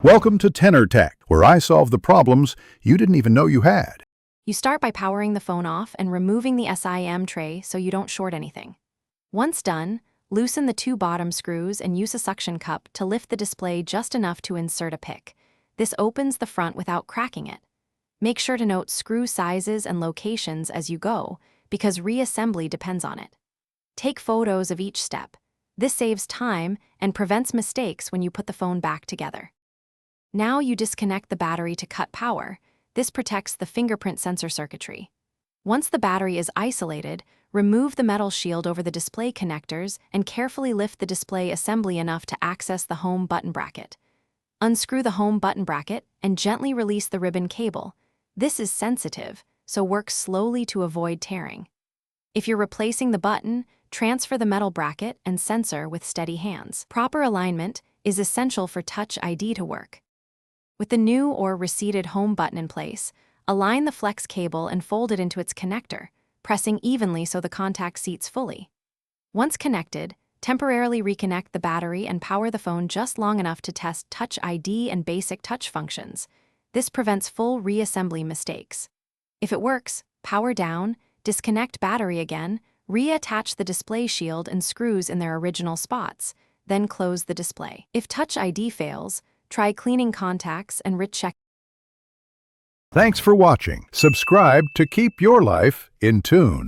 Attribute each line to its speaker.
Speaker 1: Welcome to Tenor Tech, where I solve the problems you didn't even know you had.
Speaker 2: You start by powering the phone off and removing the SIM tray so you don't short anything. Once done, loosen the two bottom screws and use a suction cup to lift the display just enough to insert a pick. This opens the front without cracking it. Make sure to note screw sizes and locations as you go, because reassembly depends on it. Take photos of each step. This saves time and prevents mistakes when you put the phone back together. Now you disconnect the battery to cut power. This protects the fingerprint sensor circuitry. Once the battery is isolated, remove the metal shield over the display connectors and carefully lift the display assembly enough to access the home button bracket. Unscrew the home button bracket and gently release the ribbon cable. This is sensitive, so work slowly to avoid tearing. If you're replacing the button, transfer the metal bracket and sensor with steady hands. Proper alignment is essential for Touch ID to work. With the new or receded home button in place, align the flex cable and fold it into its connector, pressing evenly so the contact seats fully. Once connected, temporarily reconnect the battery and power the phone just long enough to test Touch ID and basic touch functions. This prevents full reassembly mistakes. If it works, power down, disconnect battery again, reattach the display shield and screws in their original spots, then close the display. If Touch ID fails, try cleaning contacts and recheck.
Speaker 1: Thanks for watching. Subscribe to keep your life in tune.